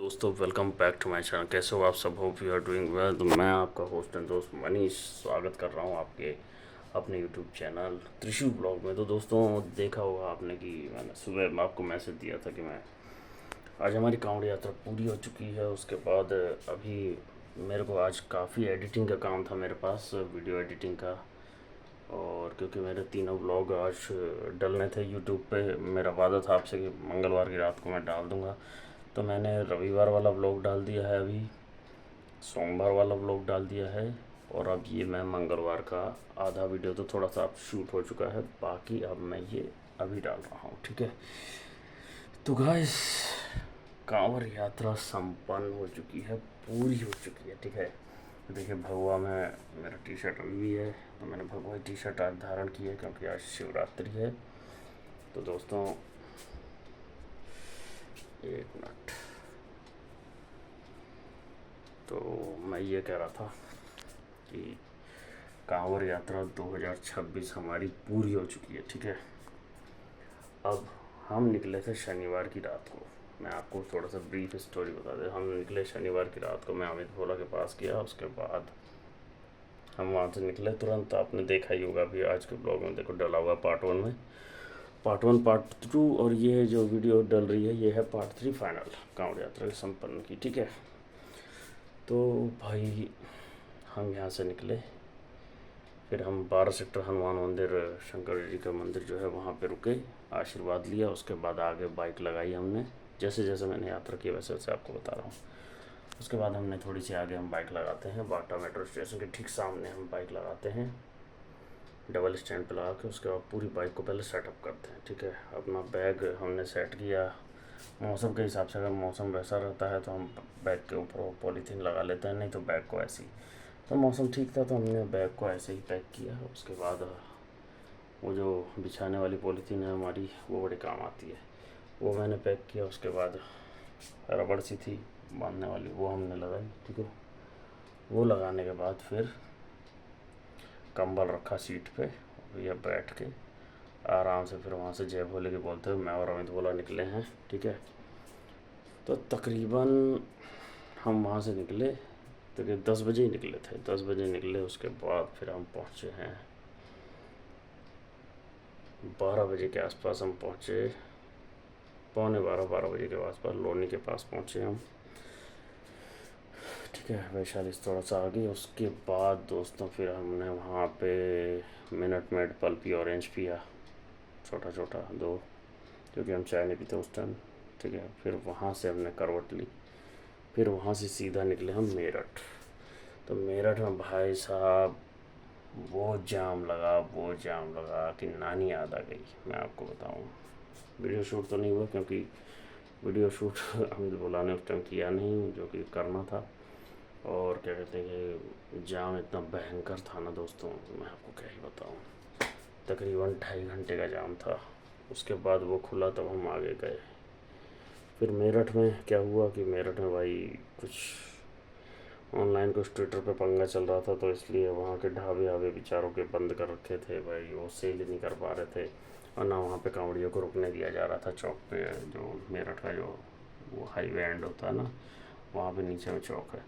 दोस्तों welcome back to my channel. कैसे हो आप सब? Hope you are doing well. तो मैं आपका होस्ट एंड दोस्त मनीष स्वागत कर रहा हूँ आपके अपने यूट्यूब चैनल त्रिशूल ब्लॉग में। तो दोस्तों देखा होगा आपने कि मैंने सुबह आपको मैसेज दिया था कि मैं आज हमारी कांवड़ यात्रा पूरी हो चुकी है। उसके बाद अभी मेरे को आज काफ़ी एडिटिंग का काम था मेरे पास, वीडियो एडिटिंग का। और क्योंकि मेरे तीनों ब्लॉग आज डलने थे यूट्यूब पे, मेरा वादा था आपसे कि मंगलवार की रात को मैं डाल दूँगा। तो मैंने रविवार वाला व्लॉग डाल दिया है, अभी सोमवार वाला व्लॉग डाल दिया है, और अब ये मैं मंगलवार का आधा वीडियो तो थोड़ा सा अब शूट हो चुका है, बाकी अब मैं ये अभी डाल रहा हूँ। ठीक है, तो गाइस कांवर यात्रा संपन्न हो चुकी है, पूरी हो चुकी है। ठीक है, देखिए भगवा में मेरा टी शर्ट अभी भी है, तो मैंने भगवा टी शर्ट आज धारण की है क्योंकि आज शिवरात्रि है। तो दोस्तों एक मिनट, तो मैं ये कह रहा था कि कांवर यात्रा 2026 हमारी पूरी हो चुकी है। ठीक है, अब हम निकले थे शनिवार की रात को। मैं आपको थोड़ा सा ब्रीफ स्टोरी बता दें। हम निकले शनिवार की रात को, मैं अमित भोला के पास गया। उसके बाद हम वहाँ से निकले तुरंत, आपने देखा ही होगा अभी आज के ब्लॉग में, देखो डला हुआ पार्ट 1 में, पार्ट 1 पार्ट 2, और ये जो वीडियो डल रही है ये है पार्ट 3 फाइनल कांवड़ यात्रा के संपन्न की। ठीक है, तो भाई हम यहाँ से निकले, फिर हम 12 सेक्टर हनुमान मंदिर, शंकर जी का मंदिर जो है वहाँ पे रुके, आशीर्वाद लिया। उसके बाद आगे बाइक लगाई हमने, जैसे जैसे मैंने यात्रा की वैसे वैसे आपको बता रहा हूँ। उसके बाद हमने थोड़ी सी आगे हम बाइक लगाते हैं, बाटा मेट्रो स्टेशन के ठीक सामने हम बाइक लगाते हैं, डबल स्टैंड पे लगा के। उसके बाद पूरी बाइक को पहले सेटअप करते हैं। ठीक है, अपना बैग हमने सेट किया मौसम के हिसाब से। अगर मौसम वैसा रहता है तो हम बैग के ऊपर पॉलीथीन लगा लेते हैं, नहीं तो बैग को ऐसे ही। तो मौसम ठीक था तो हमने बैग को ऐसे ही पैक किया। उसके बाद वो जो बिछाने वाली पॉलीथीन है हमारी, वो बड़े काम आती है, वो मैंने पैक किया। उसके बाद रबड़ सी थी बांधने वाली, वो हमने लगाई। ठीक है, वो लगाने के बाद फिर कंबल रखा सीट पे, भैया बैठ के आराम से फिर वहाँ से जय भोले के बोलते हुए मैं और अमित भोला निकले हैं। ठीक है, तो तकरीबन हम वहाँ से निकले तो 10 बजे ही निकले थे, 10 बजे निकले। उसके बाद फिर हम पहुँचे हैं 12 बजे के आसपास हम पहुँचे, पौने 12 बजे के आसपास लोनी के पास पहुँचे हम। ठीक है, वैशाली से थोड़ा सा आगे। उसके बाद दोस्तों फिर हमने वहाँ पे मिनट मेड पल्पी ऑरेंज पिया, छोटा छोटा 2, क्योंकि हम चाय नहीं पीते उस टाइम। ठीक है, फिर वहाँ से हमने करवट ली, फिर वहाँ से सीधा निकले हम मेरठ। तो मेरठ में भाई साहब वो जाम लगा कि नानी याद आ गई। मैं आपको बताऊँ, वीडियो शूट तो नहीं हुआ क्योंकि वीडियो शूट अमित भोला ने उस टाइम किया नहीं, जो कि करना था। और क्या कहते हैं कि जाम इतना भयंकर था ना दोस्तों, मैं आपको क्या ही बताऊँ। तकरीबन 2.5 घंटे का जाम था। उसके बाद वो खुला तब हम आगे गए। फिर मेरठ में क्या हुआ कि मेरठ में भाई कुछ ऑनलाइन कुछ ट्विटर पे पंगा चल रहा था, तो इसलिए वहाँ के ढाबे हाबे बेचारों के बंद कर रखे थे भाई, वो सेल नहीं कर पा रहे थे। और ना वहाँ पे कांवड़ियों को रुकने दिया जा रहा था चौक पे, जो मेरठ का जो वो हाईवे एंड होता है ना, वहाँ पे नीचे में चौक है।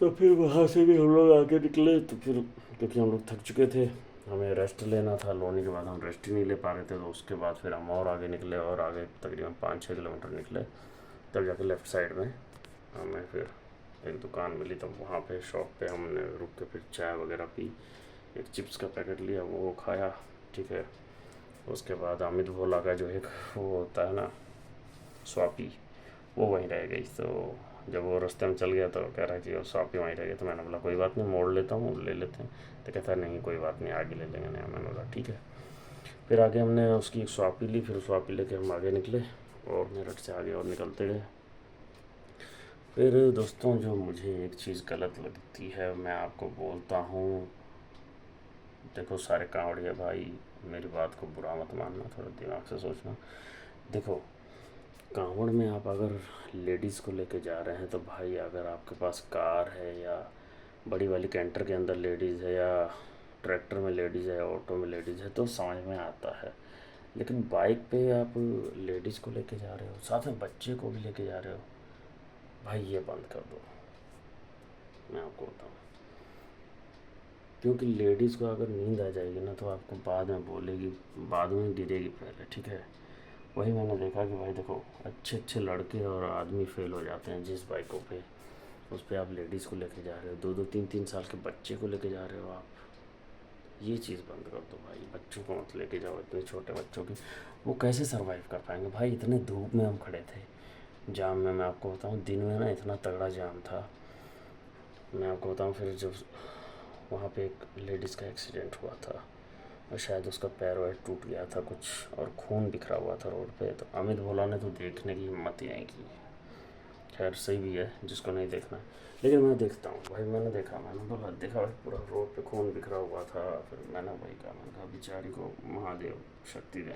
तो फिर वहाँ से भी हम लोग आगे निकले। तो फिर क्योंकि हम लोग थक चुके थे, हमें रेस्ट लेना था, लोनी के बाद हम रेस्ट ही नहीं ले पा रहे थे। तो उसके बाद फिर हम और आगे निकले, और आगे तकरीबन 5-6 किलोमीटर निकले, तब जाके लेफ़्ट साइड में हमें फिर एक दुकान मिली। तब वहाँ पे शॉप पे हमने रुक के फिर चाय वगैरह पी, एक चिप्स का पैकेट लिया, वो खाया। ठीक है, उसके बाद अमित भोला का जो एक वो होता है ना स्वापी, वो वहीं रह गई। तो जब वो रास्ते में चल गया तो कह रहा है कि वो स्वापी वहीं रह गई। तो मैंने बोला कोई बात नहीं, मोड़ लेता हूँ, ले लेते हैं। तो कहता नहीं कोई बात नहीं, आगे ले लेंगे। नहीं, मैंने बोला ठीक है। फिर आगे हमने उसकी एक स्वापी ली, फिर स्वापी लेके हम आगे निकले, और मेरठ से आगे और निकलते गए। फिर दोस्तों जो मुझे एक चीज़ गलत लगती है, मैं आपको बोलता हूँ, देखो सारे कांवड़िया भाई मेरी बात को बुरा मत मानना, थोड़ा दिमाग से सोचना। देखो कांवड़ में आप अगर लेडीज़ को लेके जा रहे हैं तो भाई अगर आपके पास कार है, या बड़ी वाली कैंटर के अंदर लेडीज़ है, या ट्रैक्टर में लेडीज़ है, ऑटो में लेडीज़ है, तो समझ में आता है। लेकिन बाइक पे आप लेडीज़ को लेके जा रहे हो, साथ में बच्चे को भी लेके जा रहे हो, भाई ये बंद कर दो, मैं आपको बताऊँ, क्योंकि लेडीज़ को अगर नींद आ जाएगी ना तो आपको बाद में बोलेगी, बाद में गिरेगी पहले, ठीक है। वही मैंने देखा कि भाई देखो, अच्छे अच्छे लड़के और आदमी फेल हो जाते हैं जिस बाइकों पे, उस पर आप लेडीज़ को लेके जा रहे हो, दो दो तीन तीन साल के बच्चे को लेके जा रहे हो आप। ये चीज़ बंद कर दो भाई, बच्चों को मत लेके जाओ, इतने छोटे बच्चों की, वो कैसे सरवाइव कर पाएंगे भाई। इतने धूप में हम खड़े थे जाम में, मैं आपको बताऊँ दिन में ना इतना तगड़ा जाम था, मैं आपको बताऊँ। फिर जब वहाँ पे एक लेडीज़ का एक्सीडेंट हुआ था और शायद उसका पैर वैर टूट गया था कुछ, और खून बिखरा हुआ था रोड पे, तो अमित भोला ने तो देखने की हिम्मत ही नहीं की। खैर सही भी है जिसको नहीं देखना है, लेकिन मैं देखता हूँ भाई। मैंने देखा, मैंने बोला देखा भाई पूरा रोड पे खून बिखरा हुआ था। फिर मैंने वही कहा, मैंने कहा बेचारी को महादेव शक्ति दें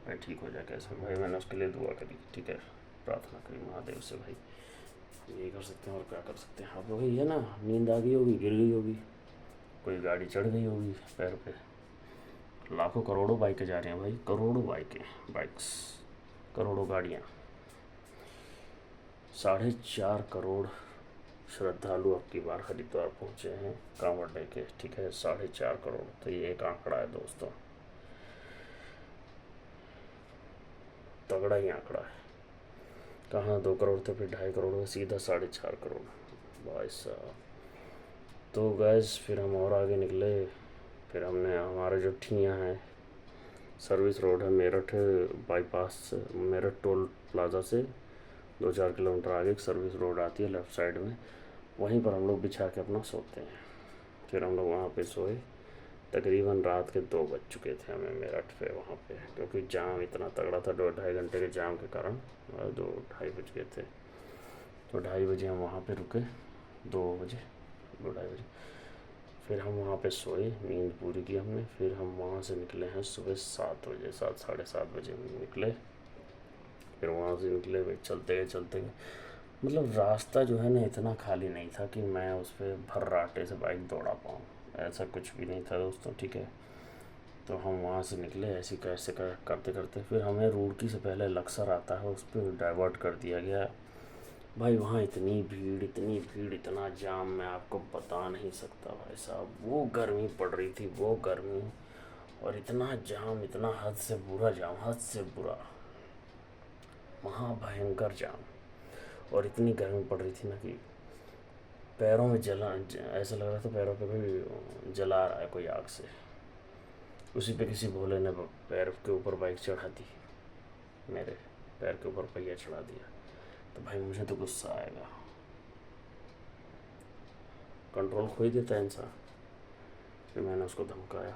भाई, ठीक हो जाए कैसे भाई। मैंने उसके लिए दुआ करी, ठीक है, प्रार्थना करी महादेव से भाई, यही कर सकते हैं और क्या कर सकते हैं। अब वही है ना, नींद आ गई होगी, गिर गई होगी, कोई गाड़ी चढ़ गई होगी पैर पे। लाखों करोड़ों बाइकें जा रही हैं भाई, करोड़ों बाइक्स, करोड़ों गाड़ियाँ। 4.5 करोड़ श्रद्धालु अब की बार हरिद्वार पहुँचे हैं कांवड़ लेके, ठीक है, 4.5 करोड़, तो ये एक आंकड़ा है दोस्तों, तगड़ा ही आंकड़ा है। कहाँ 2 करोड़ थे, फिर 2.5 करोड़ हुए, सीधा 4.5 करोड़ भाई साहब। तो गैस फिर हम और आगे निकले, फिर हमने हमारे जो ठियाँ हैं, सर्विस रोड है Meerut bypass, Meerut toll plaza से 2-4 किलोमीटर आगे एक सर्विस रोड आती है लेफ़्ट साइड में, वहीं पर हम लोग बिछा के अपना सोते हैं। फिर हम लोग वहाँ पे सोए, तकरीबन रात के 2 बज चुके थे हमें मेरठ पे वहाँ पे, क्योंकि जाम इतना तगड़ा था, 2-2.5 घंटे के जाम के कारण 2-2:30 बज गए थे। तो 2:30 बजे हम वहाँ पे रुके, 2 बजे, 2-2:30 बजे फिर हम वहाँ पे सोए, नींद पूरी की हमने। फिर हम वहाँ से निकले हैं सुबह 7 बजे, 7-7:30 बजे निकले। फिर वहाँ से निकले भाई, चलते गए, मतलब रास्ता जो है ना इतना खाली नहीं था कि मैं उस पर भर्राटे से बाइक दौड़ा पाऊँ, ऐसा कुछ भी नहीं था दोस्तों, ठीक है। तो हम वहाँ से निकले ऐसे कैसे करते करते, फिर हमें रुड़की से पहले लक्सर आता है, उस पर डाइवर्ट कर दिया गया भाई। वहाँ इतनी भीड़, इतना जाम, मैं आपको बता नहीं सकता भाई साहब। वो गर्मी पड़ रही थी, वो गर्मी, और इतना जाम, इतना हद से बुरा जाम, हद से बुरा, महाभयंकर जाम। और इतनी गर्मी पड़ रही थी ना कि पैरों में जला, ऐसा लग रहा था पैरों पे कोई जला रहा है कोई आग से। उसी पे किसी भोले ने पैर के ऊपर बाइक चढ़ा दी, मेरे पैर के ऊपर पहिया चढ़ा दिया, तो भाई मुझे तो गुस्सा आएगा, कंट्रोल खो ही देता है इंसान। फिर मैंने उसको धमकाया,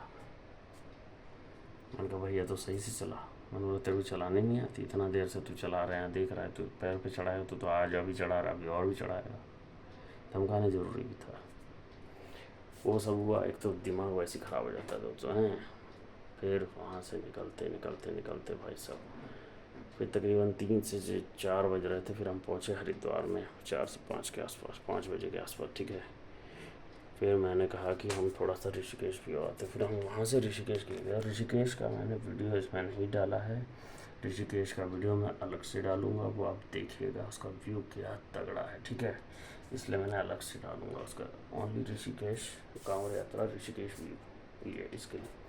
मैंने कहा भैया तो सही से चला, मैंने बोला तेरे को चलाने नहीं आती, इतना देर से तू चला रहे हैं, देख रहा है तू पैर पे चढ़ाएगा तो आज अभी चढ़ा रहा, अभी और भी चढ़ाएगा। धमकाने ज़रूरी भी था। वो सब हुआ, एक तो दिमाग वैसे ख़राब हो जाता है दोस्तों हैं। फिर वहाँ से निकलते भाई साहब, फिर तकरीबन 3 से 4 बज रहे थे। फिर हम पहुँचे हरिद्वार में 4 से 5 के आसपास, 5 बजे के आसपास, ठीक है। फिर मैंने कहा कि हम थोड़ा सा ऋषिकेश भी आते, फिर हम वहाँ से ऋषिकेश गए। ऋषिकेश का मैंने वीडियो इसमें नहीं डाला है, ऋषिकेश का वीडियो मैं अलग से डालूँगा, वो आप देखिएगा, उसका व्यू क्या तगड़ा है, ठीक है, इसलिए मैंने अलग से डालूँगा उसका। ओनली ऋषिकेश कांवड़ यात्रा ऋषिकेश व्यू, ये इसके लिए।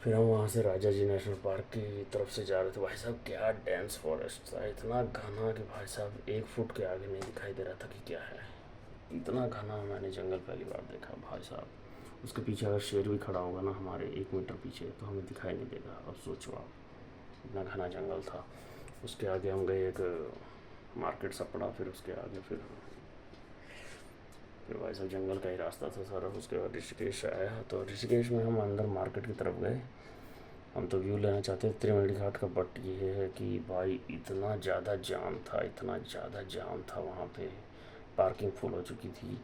फिर हम वहाँ से राजा जी नेशनल पार्क की तरफ से जा रहे थे। भाई साहब क्या डेंस फॉरेस्ट था, इतना घना कि भाई साहब 1 फुट के आगे नहीं दिखाई दे रहा था कि क्या है। इतना घना मैंने जंगल पहली बार देखा भाई साहब। उसके पीछे अगर शेर भी खड़ा होगा ना हमारे 1 मीटर पीछे, तो हमें दिखाई नहीं देगा। अब सोचो आप, इतना घना जंगल था। उसके आगे हम गए, एक मार्केट सा पड़ा, फिर उसके आगे फिर भाई साहब जंगल का ही रास्ता था सारा। उसके बाद ऋषिकेश आया, तो ऋषिकेश में हम अंदर मार्केट की तरफ गए। हम तो व्यू लेना चाहते थे त्रिवेणी घाट का, बट ये है कि भाई इतना ज़्यादा जाम था वहाँ पे, पार्किंग फुल हो चुकी थी।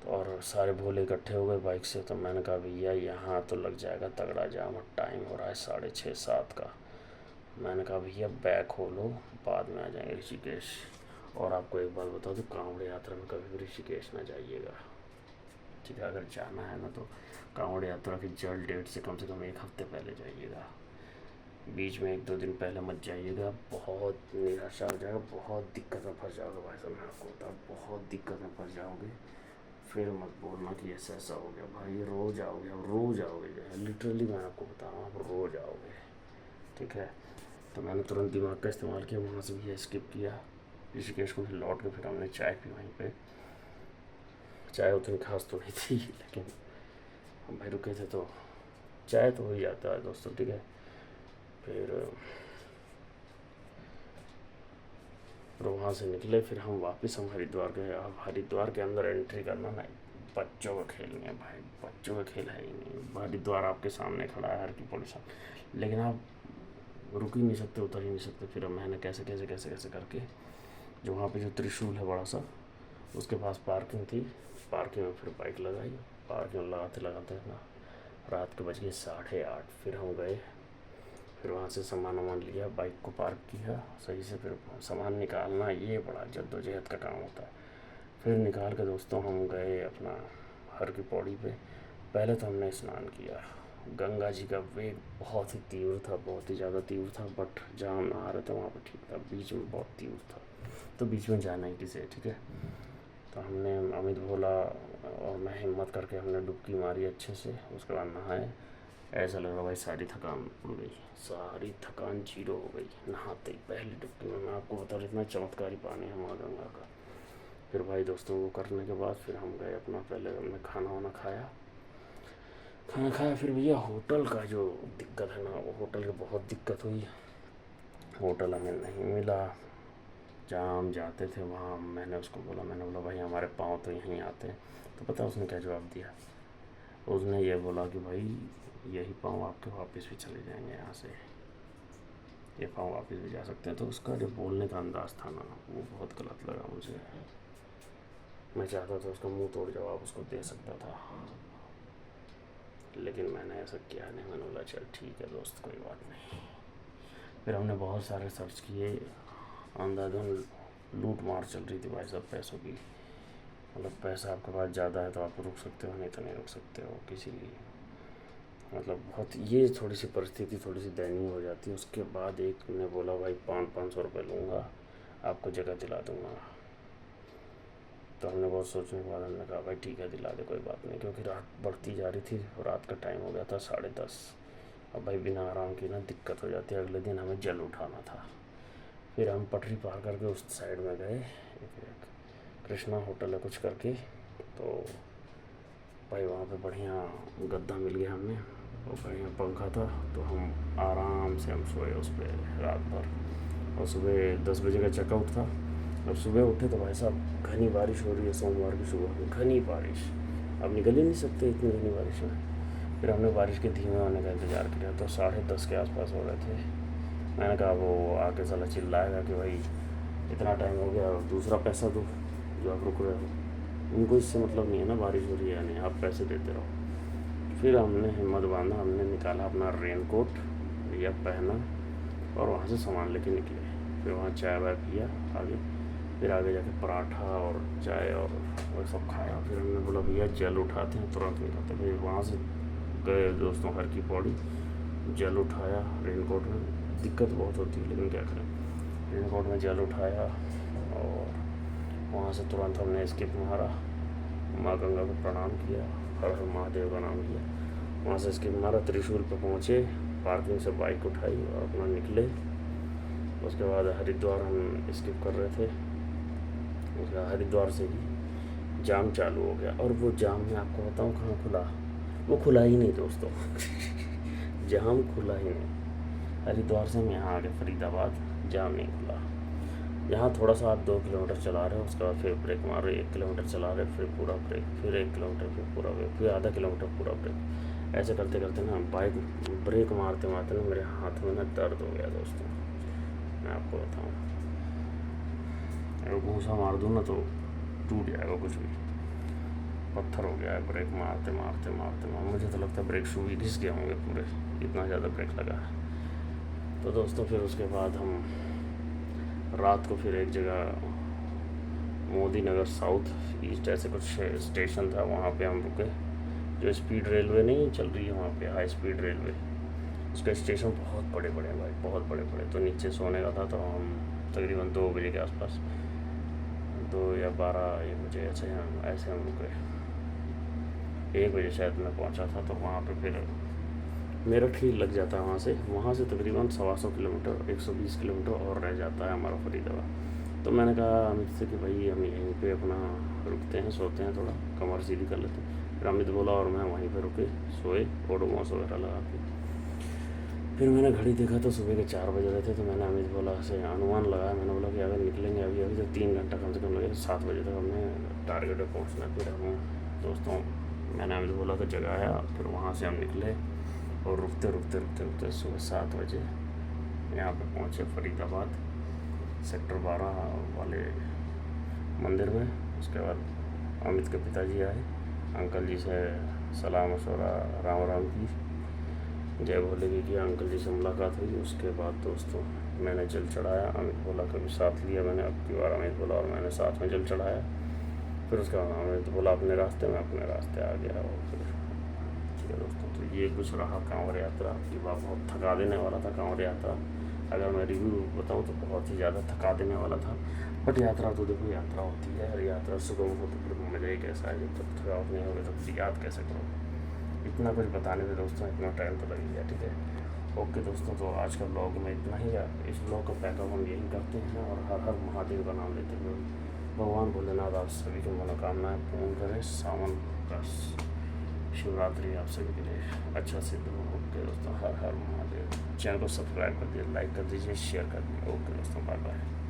तो और सारे भोले इकट्ठे हो गए बाइक से। तो मैंने कहा भैया यहाँ तो लग जाएगा तगड़ा जाम, और टाइम हो रहा है 6:30-7 का। मैंने कहा भैया बैग खोलो, बाद में आ जाएंगे ऋषिकेश। और आपको एक बात बता दूँ, कांवड़ यात्रा में कभी भी ऋषिकेश ना जाइएगा, ठीक है। अगर जाना है ना तो कांवड़ यात्रा की जल डेट से कम 1 हफ्ते पहले जाइएगा, बीच में 1-2 दिन पहले मत जाइएगा, बहुत निराशा हो जाएगा, बहुत दिक्कत में फंस जाओगे भाई साहब। मैं आपको बताऊँ, बहुत दिक्कत में फंस जाओगे। फिर मत बोलना कि ऐसा ऐसा हो गया भाई, रोज आओगे, अब रोज आओगे, लिटरली मैं आपको बता रहा हूँ, आप रोज आओगे, ठीक है। तो मैंने तुरंत दिमाग का इस्तेमाल किया, वहाँ से भी स्किप किया ऋषिकेश को, फिर लौट के फिर हमने चाय पी वहीं पे। चाय उतनी खास तो नहीं थी, लेकिन हम भाई रुके थे तो चाय तो हो ही जाता है दोस्तों, ठीक है। फिर वहाँ से निकले, फिर हम वापस हम हरिद्वार गए। अब हरिद्वार के अंदर एंट्री करना ना बच्चों का खेल नहीं है भाई, बच्चों का खेल है ही नहीं। हरिद्वार आपके सामने खड़ा है, हर की पौड़ी सामने, लेकिन आप रुक ही नहीं सकते, उतर ही नहीं सकते। फिर अब मैंने कैसे कैसे कैसे कैसे करके, जो वहाँ पे जो त्रिशूल है बड़ा सा, उसके पास पार्किंग थी, पार्किंग में फिर बाइक लगाई। पार्किंग में लगाते लगाते ना रात के बज गए 8:30। फिर हम गए, फिर वहाँ से सामान वामान लिया, बाइक को पार्क किया सही से। फिर सामान निकालना ये बड़ा जद्दोजहद का काम होता है। फिर निकाल के दोस्तों हम गए अपना हर की पौड़ी पे। पहले तो हमने स्नान किया। गंगा जी का वेग बहुत ही तीव्र था, बहुत ही ज़्यादा तीव्र था, बट जहाँ हम नहा रहे थे वहाँ पर ठीक था, बीच में बहुत तीव्र था, तो बीच में जाना ही किसे, ठीक है। तो हमने अमित भोला और मैं हिम्मत करके हमने डुबकी मारी अच्छे से, उसके बाद नहाए। ऐसा लग रहा भाई सारी थकान उड़ गई, सारी थकान जीरो हो गई नहाते ही पहली डुबकी में। मैं आपको बता रहा, इतना चमत्कारी पानी है माँ गंगा का। फिर भाई दोस्तों वो करने के बाद फिर हम गए अपना, पहले हमने खाना वाना खाया। खाना खाया फिर भैया होटल का जो दिक्कत है ना, वो होटल की बहुत दिक्कत हुई। होटल हमें नहीं मिला जहाँ हम जाते थे वहाँ। मैंने उसको बोला, मैंने बोला भाई हमारे पाँव तो यहीं आते हैं। तो पता उसने क्या जवाब दिया? उसने ये बोला कि भाई यही पाँव आपके वापस भी चले जाएंगे यहाँ से, ये पाँव वापस भी जा सकते हैं। तो उसका जो बोलने का अंदाज़ था ना, वो बहुत गलत लगा मुझे। मैं चाहता था उसका मुंह तोड़ जवाब उसको दे सकता था, लेकिन मैंने ऐसा किया नहीं। मैंने बोला चल ठीक है दोस्त, कोई बात नहीं। फिर हमने बहुत सारे सर्च किए, अंधाधुन लूट मार चल रही थी भाई साहब पैसों की। मतलब पैसा आपके पास ज़्यादा है तो आप रुक सकते हो, नहीं तो नहीं रुक सकते हो किसी भी। मतलब बहुत ये थोड़ी सी परिस्थिति थोड़ी सी दयनीय हो जाती है। उसके बाद एक ने बोला भाई 500 रुपये लूँगा, आपको जगह दिला दूँगा। तो हमने बहुत सोचने के बाद हमने कहा भाई ठीक है दिला दे, कोई बात नहीं, क्योंकि रात बढ़ती जा रही थी, रात का टाइम हो गया था 10:30। अब भाई बिना आराम की ना दिक्कत हो जाती है। अगले दिन हमें जल उठाना था। फिर हम पटरी पार करके उस साइड में गए, एक कृष्णा होटल है कुछ करके, तो भाई वहाँ पे बढ़िया गद्दा मिल गया हमें और बढ़िया पंखा था। तो हम आराम से हम सोए उस पर रात भर। और सुबह 10 बजे का चेकआउट था। अब सुबह उठे तो भाई साहब घनी बारिश हो रही है, सोमवार की सुबह में घनी बारिश, अब निकल ही नहीं सकते इतनी घनी बारिश में। फिर हमने बारिश के धीमे होने का इंतज़ार किया, तो 10:30 के आसपास हो रहे थे। मैंने कहा वो आके साला चिल्लाएगा कि भाई इतना टाइम हो गया, दूसरा पैसा दो जो आप रुक रहे हो। उनको इससे मतलब नहीं है ना बारिश हो रही है या नहीं, आप पैसे देते रहो। फिर हमने हिम्मत बांधा, हमने निकाला अपना रेनकोट या पहना और वहाँ से सामान लेके निकले। फिर वहाँ चाय वाय पिया आगे, फिर आगे जाके पराठा और चाय और वो सब खाया। फिर हमने बोला भैया जल उठाते हैं, तुरंत निकलते। फिर वहाँ से गए दोस्तों हर की पौड़ी, जल उठाया रेनकोट में। दिक्कत बहुत होती है लेकिन क्या करें, रेनकोट में जल उठाया और वहाँ से तुरंत हमने स्किप मारा, माँ गंगा को प्रणाम किया, हर हर महादेव का नाम लिया। वहाँ से स्किप मारा, त्रिशूल पे पहुँचे, पार्किंग से बाइक उठाई और अपना निकले। उसके बाद हरिद्वार हम स्किप कर रहे थे, उसके हरिद्वार से ही जाम चालू हो गया। और वो जाम मैं आपको बताऊँ कहाँ खुला, वो खुला ही नहीं दोस्तों जाम खुला ही नहीं। हरिद्वार से हम यहाँ आ गए फरीदाबाद, जाम नहीं खुला। यहाँ थोड़ा सा आप 2 किलोमीटर चला रहे हो, उसके बाद फिर ब्रेक मार रहे, 1 किलोमीटर चला रहे, फिर पूरा ब्रेक, फिर 1 किलोमीटर, फिर पूरा ब्रेक, फिर आधा किलोमीटर पूरा ब्रेक। ऐसे करते करते ना बाइक ब्रेक मारते मारते ना मेरे हाथ में ना दर्द हो गया दोस्तों। मैं आपको बताऊँ, अगर घूसा मार दूँ ना तो टूट जाएगा कुछ भी, पत्थर हो गया है ब्रेक मारते मारते मारते मारते। मुझे तो लगता है ब्रेक शू ही घिस गए होंगे पूरे, इतना ज़्यादा ब्रेक लगा है। तो दोस्तों फिर उसके बाद हम रात को फिर एक जगह मोदी नगर साउथ ईस्ट ऐसे कुछ स्टेशन था, वहाँ पे हम रुके। जो स्पीड रेलवे नहीं चल रही है वहाँ पे, हाई स्पीड रेलवे, उसका स्टेशन बहुत बड़े बड़े हैं भाई, बहुत बड़े बड़े। तो नीचे सोने का था, तो हम तकरीबन 2 बजे के आसपास, 2 या 12 1 बजे ऐसे हम रुके। 1 बजे शायद मैं पहुंचा था। तो वहाँ पे फिर मेरठ ही लग जाता है वहाँ से तकरीबन 125 किलोमीटर, 120 किलोमीटर और रह जाता है हमारा फरीदाबाद। तो मैंने कहा अमित से कि भाई हम यहीं पे अपना रुकते हैं, सोते हैं, थोड़ा कमर सीधी कर लेते हैं। फिर अमित बोला और मैं वहीं पे रुके, सोए, ओडोमॉस वगैरह लगा के। फिर मैंने घड़ी देखा तो सुबह के 4 बज रहे थे। तो मैंने अमित बोला से अनुमान लगाया, मैंने बोला कि अगर निकलेंगे अभी अभी तो 3 घंटा कम से कम लगेगा, 7 बजे तक हमें टारगेट पर पहुँचना है। फिर हम दोस्तों, मैंने अमित बोला तो जगाया। फिर वहाँ से हम निकले और रुकते सुबह 7 बजे यहाँ पे पहुँचे फरीदाबाद, सेक्टर 12 वाले मंदिर में। उसके बाद अमित के पिताजी आए, अंकल जी से सलाह मशवरा, राम राम की, जय भोले की किया, अंकल जी से मुलाकात हुई। उसके बाद दोस्तों मैंने जल चढ़ाया। अमित बोला कभी साथ लिया मैंने, अब की बार अमित बोला और मैंने साथ में जल चढ़ाया। फिर उसके बाद अमित बोला अपने रास्ते, में अपने रास्ते आ गया। और फिर ठीक है दोस्तों, तो ये कुछ रहा कांवड़ यात्रा की बात। बहुत थका देने वाला था कांवड़ यात्रा, अगर मैं रिव्यू बताऊँ तो बहुत ही ज़्यादा थका देने वाला था। बट यात्रा तो देखो यात्रा होती है, और यात्रा सुगम हो तो फिर मज़ा ही कैसा है। जब तक थकावट नहीं होगी तो फिर याद कैसे करो। इतना कुछ बताने में दोस्तों इतना टाइम तो लग गया। ठीक है, ओके दोस्तों, तो आज का ब्लॉग में इतना ही। इस ब्लॉग का पैकअप हम यही करते हैं, और हर हर महादेव का नाम लेते हुए भगवान भोलेनाथ आप सभी की मनोकामनाएं पूर्ण करें। सावन का शिवरात्रि आप सभी के लिए अच्छा सिद्ध हो। ओके दोस्तों, हर हर महादेव। चैनल को सब्सक्राइब कर दीजिए, लाइक कर दीजिए, शेयर कर दीजिए। ओके दोस्तों, बाय बाय।